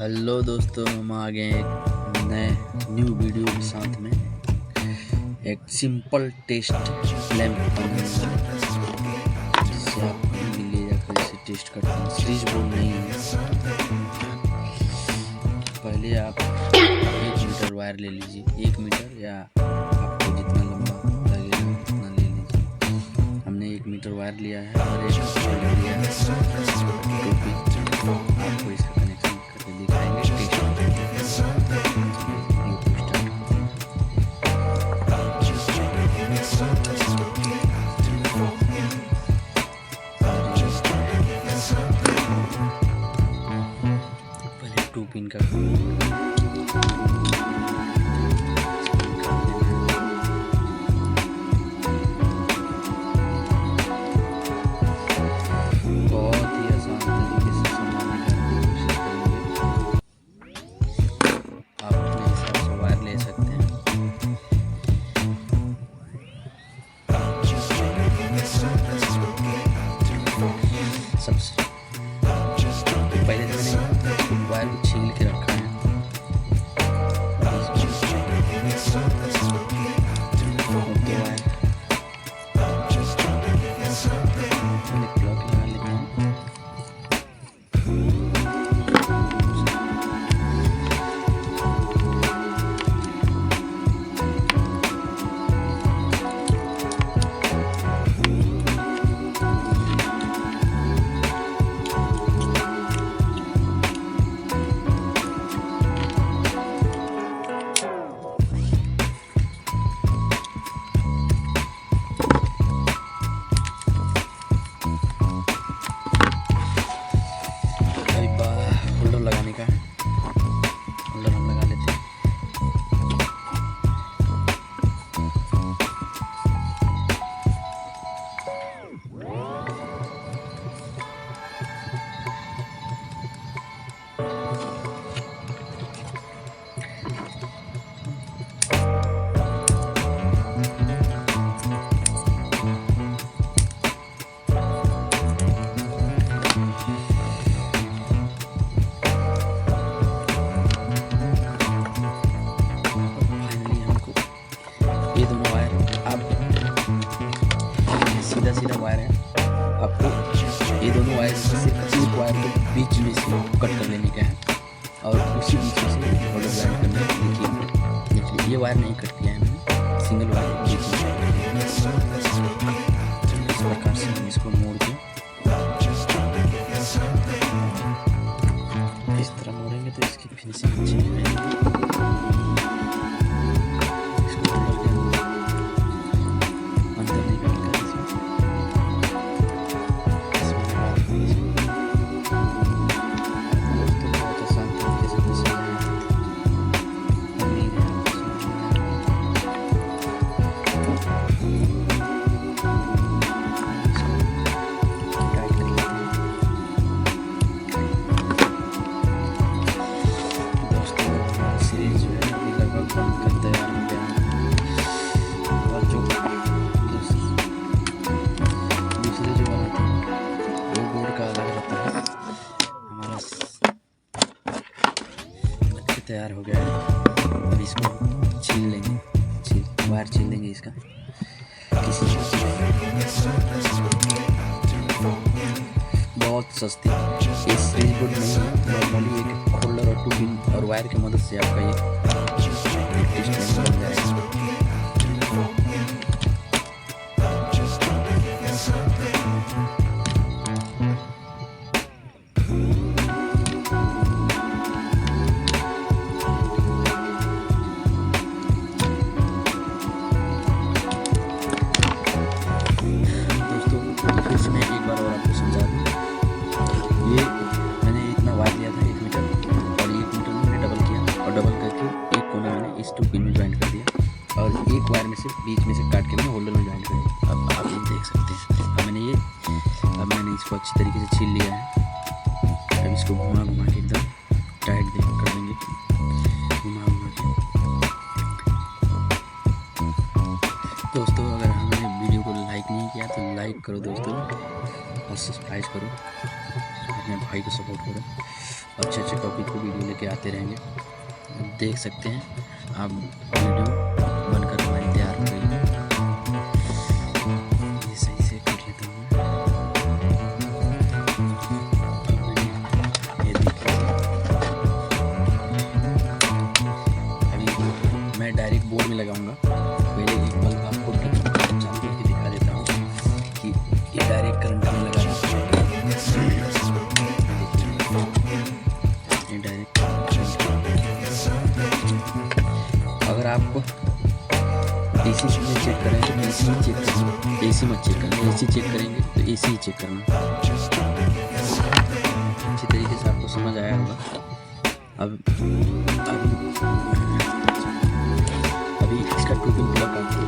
Hello दोस्तों, हम आ गए एक नए न्यू वीडियो के साथ में। एक सिंपल टेस्ट लैंप बनाने वाले, जिससे आप कहीं भी ले जाकर इसे टेस्ट करते हैं। सीरीज बोर्ड नहीं है। पहले आप 1 मीटर वायर ले लीजिए, 1 मीटर या आपको जितना लंबा लगेगा उतना ले लीजिए। हमने 1 मीटर वायर लिया है और एक होल्डर लिया है। आपको इसका कनेक्शन करके दिखाएंगे। पहले 2 पिन का सबसे पहले मैंने वायर को छील के रखा है। प्लग लगा लेते हैं। होल्डर लगाने का है, होल्डर हम लगा लेते हैं। ये दोनों वायर आप सीधा वायर है। आपको ये दोनों वायर से एक वायर को बीच में से कट कर लेने का है और उसी बीच में से होल्डर ज्वाइन करना है। देखिए ये वायर नहीं कट किया है मैंने, सिंगल वायर बीच में। इस प्रकार से हम इसको मोड़ के इस तरह मोड़ेंगे तो इसकी फिनिशिंग अच्छी रहेगी। तैयार हो गया है। अब इसको छील लेंगे, वायर छील लेंगे इसका। किसी बहुत सस्ती ये सीरीज बोर्ड नहीं है, नॉर्मली एक होल्डर और 2 पिन और वायर की मदद से आपका ये टेस्ट बन जाएगा। मैं एक बार और आपको समझा दूँ। ये मैंने इतना वायर लिया था 1 मीटर और 1 मीटर मैंने डबल किया और डबल करके एक कोना मैंने इस 2 पिन में ज्वाइन कर दिया और एक वायर में से बीच में से काट के मैंने होल्डर में ज्वाइन कर दिया। अब आप ये देख सकते हैं। अब मैंने इसको अच्छी तरीके से छील लिया है। अब इसको घुमा के एकदम टाइट कर देंगे, घुमा के। दोस्तों अगर हमारे वीडियो को लाइक नहीं किया तो लाइक करो दोस्तों और सब्सक्राइब करो, अपने भाई को सपोर्ट करो। अच्छे अच्छे टॉपिक को वीडियो लेके आते रहेंगे। देख सकते हैं आप वीडियो बनकर हमारी तैयार हो गई है। ये सही से कर लेता हूँ। ये देखिए अभी मैं डायरेक्ट बोर्ड में लगाऊंगा। पहले एक बल्ब आपको चालू करके दिखा देता हूँ कि ये डायरेक्ट करंट में लगा है। ये डायरेक्ट अगर आपको DC में चेक करें तो DC चेक करेंगे, AC मत चेक करें। AC चेक करेंगे तो AC ही चेक करना। अच्छी तरीके से आपको समझ आया होगा। अभी इसका 2 पिन ब्लॉक आपको